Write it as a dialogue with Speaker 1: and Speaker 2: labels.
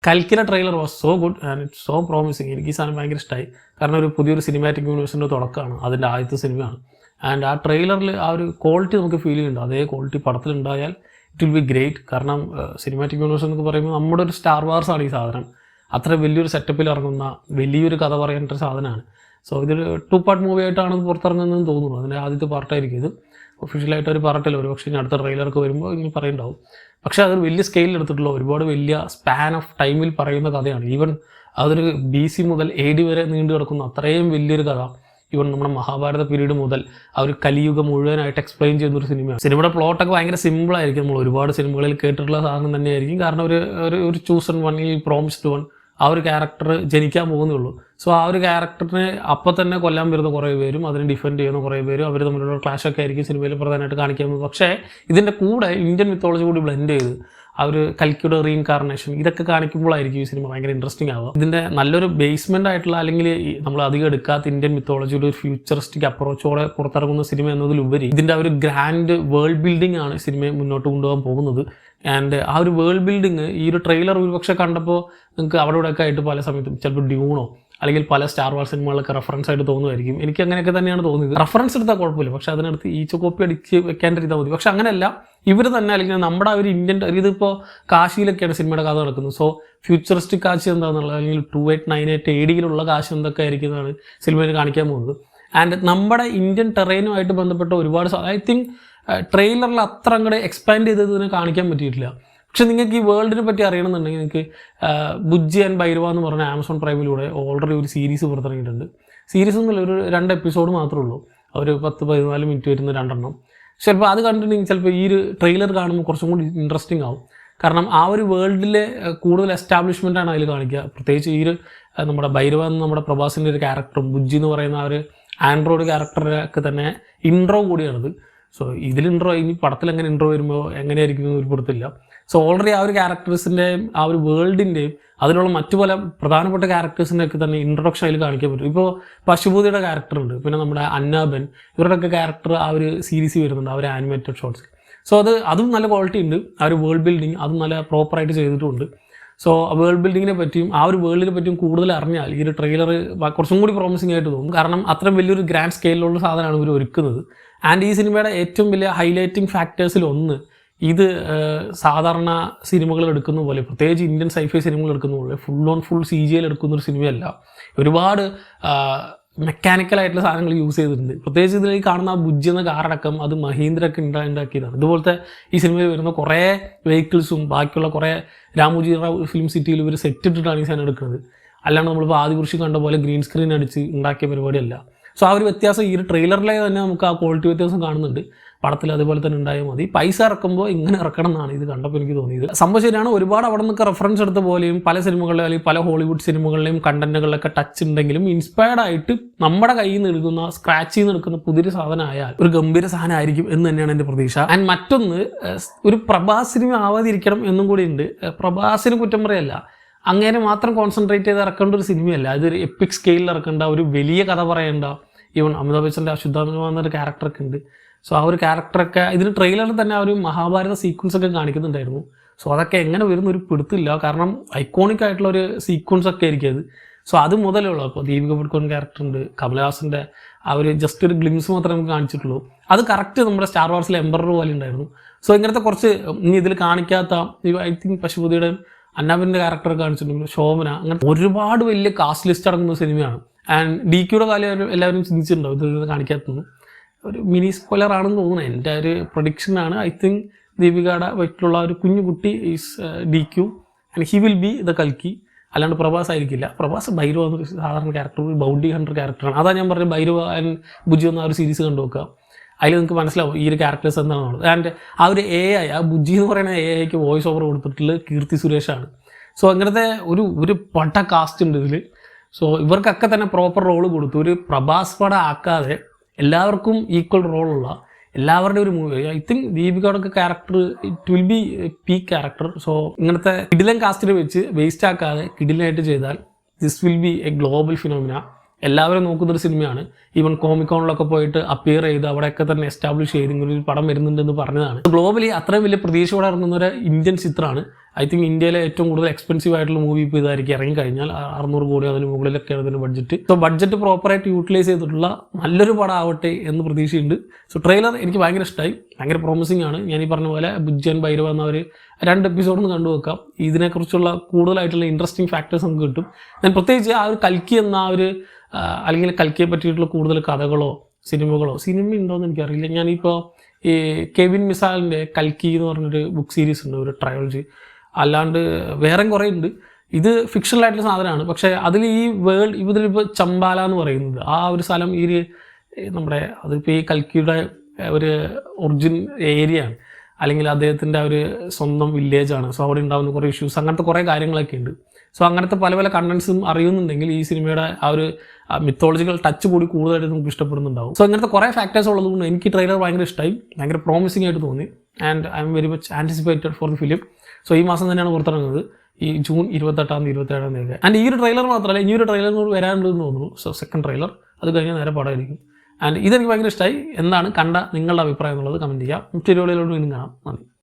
Speaker 1: കൽക്കിയുടെ trailer was so good and it's so promising. എനിക്ക് ഈ സാധനം ഭയങ്കര ഇഷ്ടമായി. കാരണം ഒരു പുതിയൊരു സിനിമാറ്റിക് യൂണിവേഴ്സിൻ്റെ തുടക്കമാണ്, അതിൻ്റെ ആദ്യത്തെ സിനിമയാണ്. ആൻഡ് ആ ട്രെയിലറിൽ ആ ഒരു ക്വാളിറ്റി നമുക്ക് ഫീൽ ചെയ്യുന്നുണ്ട്. അതേ ക്വാളിറ്റി പടത്തിലുണ്ടായാൽ ഇറ്റ് വിൽ ബി ഗ്രേറ്റ്. കാരണം സിനിമാറ്റിക് യൂണിവേഴ്സ് എന്നൊക്കെ പറയുമ്പോൾ നമ്മുടെ ഒരു സ്റ്റാർ വാർസ് ആണ് ഈ സാധനം. അത്ര വലിയൊരു സെറ്റപ്പിൽ ഇറങ്ങുന്ന വലിയൊരു കഥ പറയേണ്ട ഒരു സാധനമാണ്. സോ ഇതൊരു 2 പാർട്ട് മൂവി ആയിട്ടാണ് പറയുന്നതെന്ന് തോന്നുന്നു. അതിൻ്റെ ആദ്യത്തെ പാർട്ടായിരിക്കും ഇത്. ഒഫീഷ്യലായിട്ട് ഒരു പറഞ്ഞിട്ടില്ല, ഒരു പക്ഷേ ഇനി അടുത്ത ട്രെയിലർക്ക് വരുമ്പോൾ ഇനി പറയുന്നുണ്ടാവും. പക്ഷേ അതൊരു വലിയ സ്കെയിലിൽ എടുത്തിട്ടുള്ള ഒരുപാട് വലിയ സ്പാൻ ഓഫ് ടൈമിൽ പറയുന്ന കഥയാണ്. ഈവൻ അതൊരു BC മുതൽ AD വരെ നീണ്ടു കിടക്കുന്ന അത്രയും വലിയൊരു കഥ. ഈവൻ നമ്മുടെ മഹാഭാരത പീരീഡ് മുതൽ ആ ഒരു കലിയുഗം മുഴുവനായിട്ട് എക്സ്പ്ലെയിൻ ചെയ്യുന്നൊരു സിനിമയാണ്. സിനിമയുടെ പ്ലോട്ടൊക്കെ ഭയങ്കര സിമ്പിളായിരിക്കും. നമ്മൾ ഒരുപാട് സിനിമകളിൽ കേട്ടിട്ടുള്ള സാധനം തന്നെയായിരിക്കും. കാരണം ഒരു ചൂസൺ വൺ, ഈ പ്രോമിസ്ഡ് വൺ, ആ ഒരു ക്യാരക്ടർ ജനിക്കാൻ പോകുന്നേ ഉള്ളൂ. സോ ആ ഒരു ക്യാരക്ടറിനെ അപ്പം തന്നെ കൊല്ലാൻ വരുന്ന കുറേ പേരും അതിനെ ഡിഫെൻഡ് ചെയ്യുന്ന കുറേ പേരും അവർ തമ്മിലുള്ള ക്ലാഷൊക്കെ ആയിരിക്കും സിനിമയിൽ പ്രധാനമായിട്ട് കാണിക്കുന്നത്. പക്ഷേ ഇതിൻ്റെ കൂടെ ഇന്ത്യൻ മിത്തോളജി കൂടി ബ്ലെൻഡ് ചെയ്ത് ആ ഒരു കൽക്കിയുടെ റീഇൻകാർണേഷൻ ഇതൊക്കെ കാണിക്കുമ്പോഴായിരിക്കും ഈ സിനിമ ഭയങ്കര ഇൻട്രസ്റ്റിംഗ് ആവുക. ഇതിൻ്റെ നല്ലൊരു ബേസ്മെൻ്റ് ആയിട്ടുള്ള അല്ലെങ്കിൽ നമ്മൾ അധികം എടുക്കാത്ത ഇന്ത്യൻ മിത്തോളജിയുടെ ഒരു ഫ്യൂച്ചറിസ്റ്റിക് അപ്രോച്ചോടെ പുറത്തിറങ്ങുന്ന സിനിമ എന്നതിലുപരി ഇതിൻ്റെ ആ ഒരു ഗ്രാൻഡ് വേൾഡ് ബിൽഡിംഗ് ആണ് സിനിമയെ മുന്നോട്ട് കൊണ്ടുപോകാൻ പോകുന്നത്. ആൻഡ് ആ ഒരു വേൾഡ് ബിൽഡിങ് ഈ ഒരു ട്രെയിലർ ഒരുപക്ഷെ കണ്ടപ്പോൾ നിങ്ങൾക്ക് അവിടെ ഇവിടെയൊക്കെ ആയിട്ട് പല സമയത്തും ചിലപ്പോൾ ഡ്യൂണോ അല്ലെങ്കിൽ പല സ്റ്റാർ വാർ സിനിമകളൊക്കെ റെഫറൻസ് ആയിട്ട് തോന്നുമായിരിക്കും. എനിക്ക് അങ്ങനെയൊക്കെ തന്നെയാണ് തോന്നിയത്. റെഫറൻസ് എടുത്താൽ കുഴപ്പമില്ല, പക്ഷേ അതിനടുത്ത് ഈച്ച കോപ്പി അടിച്ച് വെക്കാണ്ടിരുന്നാൽ മതി. പക്ഷെ അങ്ങനെയല്ല, ഇവർ തന്നെ അല്ലെങ്കിൽ നമ്മുടെ ഒരു ഇന്ത്യൻ ഇതിപ്പോൾ കാശിയിലൊക്കെയാണ് സിനിമയുടെ കഥ നടക്കുന്നത്. സോ ഫ്യൂച്ചറിസ്റ്റിക് കാശ് എന്താണെന്നുള്ളത് അല്ലെങ്കിൽ 2898 AD കാശ് എന്തൊക്കെ ആയിരിക്കുന്നതാണ് സിനിമയിൽ കാണിക്കാൻ പോകുന്നത്. ആൻഡ് നമ്മുടെ ഇന്ത്യൻ ടെറൈനുമായിട്ട് ബന്ധപ്പെട്ട ഒരുപാട് ഐ തിങ്ക് ട്രെയിലറിൽ അത്ര അങ്ങോട്ട് എക്സ്പാൻഡ് ചെയ്തത് ഇതിനെ കാണിക്കാൻ പറ്റിയിട്ടില്ല. പക്ഷെ നിങ്ങൾക്ക് ഈ വേൾഡിനെ പറ്റി അറിയണമെന്നുണ്ടെങ്കിൽ നിങ്ങൾക്ക് ബുജ്ജി ആൻഡ് ഭൈരവ എന്ന് പറഞ്ഞ ആമസോൺ പ്രൈമിലൂടെ ഓൾറെഡി ഒരു സീരീസ് പുറത്തിറങ്ങിയിട്ടുണ്ട്. സീരീസ് എന്നല്ല, ഒരു 2 എപ്പിസോഡ് മാത്രമേ ഉള്ളൂ. ഒരു 10-14 മിനിറ്റ് വരുന്ന 2 ചിലപ്പോൾ അത് കണ്ടിട്ടുണ്ടെങ്കിൽ ചിലപ്പോൾ ഈ ഒരു ട്രെയിലർ കാണുമ്പോൾ കുറച്ചും കൂടി ഇൻട്രസ്റ്റിംഗ് ആവും. കാരണം ആ ഒരു വേൾഡിലെ കൂടുതൽ എസ്റ്റാബ്ലിഷ്മെൻറ്റാണ് അതിൽ കാണിക്കുക. പ്രത്യേകിച്ച് ഈ ഒരു നമ്മുടെ ഭൈരവ എന്ന നമ്മുടെ പ്രഭാസിൻ്റെ ഒരു ക്യാരക്ടറും ബുജ്ജി എന്ന് പറയുന്ന ആ ഒരു ആൻഡ്രോയിഡ് ക്യാരക്ടറൊക്കെ തന്നെ ഇൻട്രോ കൂടിയാണിത്. സോ ഇതിൽ ഇൻട്രോ ഇനി പടത്തിൽ എങ്ങനെ ഇൻട്രോ വരുമ്പോൾ എങ്ങനെയായിരിക്കും ഒരു പുറത്തില്ല. സോ ഓൾറെഡി ആ ഒരു ക്യാരക്ടേഴ്സിൻ്റെയും ആ ഒരു വേൾഡിൻ്റെയും അതിലുള്ള മറ്റു പല പ്രധാനപ്പെട്ട ക്യാരക്ടേഴ്സിൻ്റെയൊക്കെ തന്നെ ഇൻട്രൊഡക്ഷൻ അതിൽ കാണിക്കാൻ പറ്റും. ഇപ്പോൾ പശുപൂതിയുടെ ക്യാരക്ടറുണ്ട്, പിന്നെ നമ്മുടെ അന്നാബൻ, ഇവരുടെയൊക്കെ ക്യാരക്ടർ ആ ഒരു സീരീസ് വരുന്നുണ്ട്, ആ ഒരു ആനിമേറ്റഡ് ഷോർട്സ്. സോ അതും നല്ല ക്വാളിറ്റി ഉണ്ട്. ആ ഒരു വേൾഡ് ബിൽഡിങ് അതും നല്ല പ്രോപ്പറായിട്ട് ചെയ്തിട്ടുമുണ്ട്. സോ ആ വേൾഡ് ബിൽഡിങ്ങിനെ പറ്റിയും ആ ഒരു വേൾഡിനെ പറ്റിയും കൂടുതൽ അറിഞ്ഞാൽ ഈ ഒരു ട്രെയിലർ കുറച്ചും കൂടി പ്രോമിസിംഗ് ആയിട്ട് തോന്നും. കാരണം അത്രയും വലിയൊരു ഗ്രാൻഡ് സ്കെയിലുള്ള സാധനമാണ് ഇവർ ഒരുക്കുന്നത്. ആൻഡ് ഈ സിനിമയുടെ ഏറ്റവും വലിയ ഹൈലൈറ്റിംഗ് ഫാക്ടേഴ്സിൽ ഒന്ന്, ഇത് സാധാരണ സിനിമകൾ എടുക്കുന്ന പോലെ, പ്രത്യേകിച്ച് ഇന്ത്യൻ സൈഫൈ സിനിമകൾ എടുക്കുന്ന പോലെ ഫുൾ CGയിൽ എടുക്കുന്നൊരു സിനിമയല്ല. ഒരുപാട് മെക്കാനിക്കലായിട്ടുള്ള സാധനങ്ങൾ യൂസ് ചെയ്തിട്ടുണ്ട്. പ്രത്യേകിച്ച് ഇതിൽ കാണുന്ന ആ ബുജ്ജി എന്ന കാറടക്കം അത് മഹീന്ദ്രയൊക്കെ ഉണ്ടാക്കിയതാണ്. ഇതുപോലത്തെ ഈ സിനിമയിൽ വരുന്ന കുറേ വെഹിക്കിൾസും ബാക്കിയുള്ള കുറേ രാമോജി റാവു ഫിലിം സിറ്റിയിൽ ഇവർ സെറ്റ് ഇട്ടിട്ടാണ് ഈ സാധനം എടുക്കുന്നത്. അല്ലാണ്ട് നമ്മളിപ്പോൾ ആദിപുരുഷി കണ്ട പോലെ ഗ്രീൻ സ്ക്രീൻ അടിച്ച് ഉണ്ടാക്കിയ പരിപാടിയല്ല. സോ ആ ഒരു വ്യത്യാസം ഈ ഒരു ട്രെയിലറിലെ തന്നെ നമുക്ക് ആ ക്വാളിറ്റി വ്യത്യാസം കാണുന്നുണ്ട്. പടത്തിൽ അതുപോലെ തന്നെ ഉണ്ടായാൽ മതി. പൈസ ഇറക്കുമ്പോൾ ഇങ്ങനെ ഇറക്കണം എന്നാണ് ഇത് കണ്ടപ്പോൾ എനിക്ക് തോന്നിയത്. സംഭവം ശരിയാണ്. ഒരുപാട് അവിടെ നിന്നൊക്കെ റെഫറൻസ് എടുത്ത പോലെയും പല സിനിമകളിലെ അല്ലെങ്കിൽ പല ഹോളിവുഡ് സിനിമകളിലെയും കണ്ടന്റുകളിലൊക്കെ ടച്ച് ഉണ്ടെങ്കിലും ഇൻസ്പയർഡ് ആയിട്ട് നമ്മുടെ കയ്യിൽ നിന്ന് എടുക്കുന്ന സ്ക്രാച്ചിൽ നിന്ന് എടുക്കുന്ന പുതിയൊരു സാധനമായാൽ ഒരു ഗംഭീര സാധനമായിരിക്കും എന്ന് തന്നെയാണ് എൻ്റെ പ്രതീക്ഷ. ആൻഡ് മറ്റൊന്ന്, ഒരു പ്രഭാസ് സിനിമ ആവാതിരിക്കണം എന്നും കൂടി ഉണ്ട്. പ്രഭാസിന് കുറ്റം പറയല്ല, അങ്ങനെ മാത്രം കോൺസെൻട്രേറ്റ് ചെയ്ത് ഇറക്കേണ്ട ഒരു സിനിമയല്ല. അതൊരു എപ്പിക് സ്കെയിലിൽ ഇറക്കേണ്ട, ഒരു വലിയ കഥ പറയേണ്ട. ഈവൻ അമിതാഭ് ബച്ചൻ്റെ അശുദ്ധാത്മ എന്നൊരു ക്യാരക്ടറൊക്കെ ഉണ്ട്. സോ ആ ഒരു ക്യാരക്ടറൊക്കെ ഇതിന് ട്രെയിലറിൽ തന്നെ ആ ഒരു മഹാഭാരത സീക്വൻസ് ഒക്കെ കാണിക്കുന്നുണ്ടായിരുന്നു. സോ അതൊക്കെ എങ്ങനെ വരുന്ന ഒരു പിടുത്തില്ല. കാരണം ഐക്കോണിക് ആയിട്ടുള്ള ഒരു സീക്വൻസ് ഒക്കെ ആയിരിക്കും അത്. സോ അത് മുതലുള്ള ഇപ്പോൾ ദീപിക പടുക്കോൺ ക്യാരക്ടറുണ്ട്, കമലഹാസൻ്റെ ആ ഒരു ജസ്റ്റ് ഒരു ഗ്ലിംസ് മാത്രമേ നമുക്ക് കാണിച്ചിട്ടുള്ളൂ. അത് കറക്റ്റ് നമ്മുടെ സ്റ്റാർ വാർസിലെ എംബറർ പോലെ ഉണ്ടായിരുന്നു. സോ ഇങ്ങനത്തെ കുറച്ച് ഇനി ഇതിൽ കാണിക്കാത്ത ഐ തിങ്ക് പശുപതിയുടെ അന്നാബിൻ്റെ ക്യാരക്ടർ കാണിച്ചിട്ടുണ്ട്, ശോഭന, അങ്ങനെ ഒരുപാട് വലിയ കാസ്റ്റ് ലിസ്റ്റ് അടങ്ങുന്ന സിനിമയാണ്. ആൻഡ് DQയുടെ കാലം എല്ലാവരും ചിന്തിച്ചിട്ടുണ്ടാവും ഇത് കാണിക്കാത്തത്. ഒരു മിനി സ്പോയിലർ ആണെന്ന് തോന്നുന്നു. എൻ്റെ ഒരു പ്രൊഡിക്ഷനാണ്. ഐ തിങ്ക് ദീപികയുടെ വയറ്റിലുള്ള ഒരു കുഞ്ഞു കുട്ടി is DQ and he will be the കൽക്കി, അല്ലാണ്ട് പ്രഭാസ് ആയിരിക്കില്ല. പ്രഭാസ് ഭൈരവ എന്നൊരു സാധാരണ ക്യാരക്ടർ, ഒരു ബൗണ്ടി ഹണ്ടർ ക്യാരക്ടറാണ്. അതാണ് ഞാൻ പറഞ്ഞത്, ഭൈരവ ആൻഡ് ബുജ്ജി എന്ന ആ ഒരു സീരീസ് കണ്ടു നോക്കുക. അതിൽ നിങ്ങൾക്ക് മനസ്സിലാവും ഈ ഒരു ക്യാരക്ടേഴ്സ് എന്താണെന്നുള്ളത്. ആൻഡ് ആ ഒരു AI, ആ ബുജ്ജി എന്ന് പറയുന്ന AIക്ക് വോയിസ് ഓവർ കൊടുത്തിട്ടുള്ള കീർത്തി സുരേഷാണ്. സോ അങ്ങനത്തെ ഒരു പട്ട കാസ്റ്റ് ഉണ്ട് ഇതിൽ. സോ ഇവർക്കൊക്കെ തന്നെ പ്രോപ്പർ റോള് കൊടുത്തു. ഒരു പ്രഭാസ് പടം ആക്കാതെ എല്ലാവർക്കും ഈക്വൽ റോളുള്ള എല്ലാവരുടെയും ഒരു മൂവി. ഐ തിങ്ക് ദീപികയുടെ character it will be peak character. So ഇങ്ങനത്തെ കിടിലൻ കാസ്റ്റിനെ വെച്ച് വേസ്റ്റ് ആക്കാതെ കിടിലായിട്ട് ചെയ്താൽ this will be a global phenomena. എല്ലാവരും നോക്കുന്നൊരു സിനിമയാണ്. ഈവൻ കോമിക്കോണിലൊക്കെ പോയിട്ട് അപ്പിയർ ചെയ്ത് അവിടെയൊക്കെ തന്നെ എസ്റ്റാബ്ലിഷ് ചെയ്ത് ഇങ്ങനൊരു പടം വരുന്നുണ്ടെന്ന് പറഞ്ഞതാണ്. ഗ്ലോബലി അത്രയും വലിയ പ്രതീക്ഷയോടെ ഇറങ്ങുന്ന ഒരു ഇന്ത്യൻ ചിത്രമാണ്. ഐ തിങ്ക് ഇന്ത്യയിലെ ഏറ്റവും കൂടുതൽ എക്സ്പെൻസീവ് ആയിട്ടുള്ള മൂവി ഇപ്പോൾ ഇതായിരിക്കും ഇറങ്ങിക്കഴിഞ്ഞാൽ 600 കോടി അതിന് മുകളിലൊക്കെയാണ് ഇതിൻ്റെ ബഡ്ജറ്റ്. സോ ബഡ്ജറ്റ് പ്രോപ്പറായിട്ട് യൂട്ടിലൈസ് ചെയ്തിട്ടുള്ള നല്ലൊരു പടം ആവട്ടെ എന്ന് പ്രതീക്ഷയുണ്ട്. സോ ട്രെയിലർ എനിക്ക് ഭയങ്കര ഇഷ്ടമായി, ഭയങ്കര പ്രോമിസിംഗ് ആണ്. ഞാൻ ഈ പറഞ്ഞ പോലെ ബുജ്ജൻ ഭൈരവ എന്ന ഒരു 2 എപ്പിസോഡൊന്ന് കണ്ടു വെക്കാം. ഇതിനെക്കുറിച്ചുള്ള കൂടുതലായിട്ടുള്ള ഇൻട്രസ്റ്റിംഗ് ഫാക്ടേഴ്സ് നമുക്ക് കിട്ടും. ഞാൻ പ്രത്യേകിച്ച് ആ ഒരു കൽക്കി എന്ന ആ ഒരു അല്ലെങ്കിൽ കൽക്കിയെ പറ്റിയിട്ടുള്ള കൂടുതൽ കഥകളോ സിനിമ ഉണ്ടോയെന്ന് എനിക്കറിയില്ല. ഞാനിപ്പോൾ ഈ കെവിൻ മിസാലിൻ്റെ കൽക്കി എന്ന് പറഞ്ഞൊരു ബുക്ക് സീരീസ് ഉണ്ട്, ഒരു ട്രയോളജി. അല്ലാണ്ട് വേറെ കുറേ ഉണ്ട്. ഇത് ഫിക്ഷണലായിട്ടുള്ള സാധനമാണ്. പക്ഷേ അതിൽ ഈ വേൾഡ് ഇതിലിപ്പോൾ ചമ്പാല എന്ന് പറയുന്നത് ആ ഒരു സ്ഥലം നമ്മുടെ അതിപ്പോൾ ഈ കൽക്കിയുടെ ഒരു ഒറിജിൻ ഏരിയ ആണ്, അല്ലെങ്കിൽ അദ്ദേഹത്തിൻ്റെ ഒരു സ്വന്തം വില്ലേജാണ്. സോ അവിടെ ഉണ്ടാകുന്ന കുറേ ഇഷ്യൂസ്, അങ്ങനത്തെ കുറേ കാര്യങ്ങളൊക്കെ ഉണ്ട്. സോ അങ്ങനത്തെ പല പല കണ്ടൻസും അറിയുന്നുണ്ടെങ്കിൽ ഈ സിനിമയുടെ ആ ഒരു മിത്തോളജിക്കൽ ടച്ച് കൂടി കൂടുതലായിട്ട് നമുക്ക് ഇഷ്ടപ്പെടുന്നുണ്ടാവും. സോ അങ്ങനത്തെ കുറേ ഫാക്ടേഴ്സ് ഉള്ളതുകൊണ്ട് എനിക്ക് ട്രെയിലർ ഭയങ്കര ഇഷ്ടമായി, ഭയങ്കര പ്രോമിസിംഗ് ആയിട്ട് തോന്നി. And I am very much anticipated for the film. So ഈ മാസം തന്നെയാണ് പുറത്തിറങ്ങുന്നത്, ഈ ജൂൺ 28 27 ആൻഡ് ഈ ഒരു ട്രെയിലർ മാത്രമല്ല, ഈ ഒരു ട്രെയിലർ കൂടി വരാനുണ്ടെന്ന് തോന്നുന്നു. സോ സെക്കൻഡ് ട്രെയിലർ അത് കഴിഞ്ഞാൽ നേരെ പടമായിരിക്കും. ആൻഡ് ഇതെനിക്ക് ഭയങ്കര ഇഷ്ടമായി. എന്താണ് കണ്ട നിങ്ങളുടെ അഭിപ്രായം എന്നുള്ളത് കമൻറ്റ് ചെയ്യുക. മറ്റൊരു വീഡിയോയിലോട്ട് വീണ്ടും കാണാം. നന്ദി.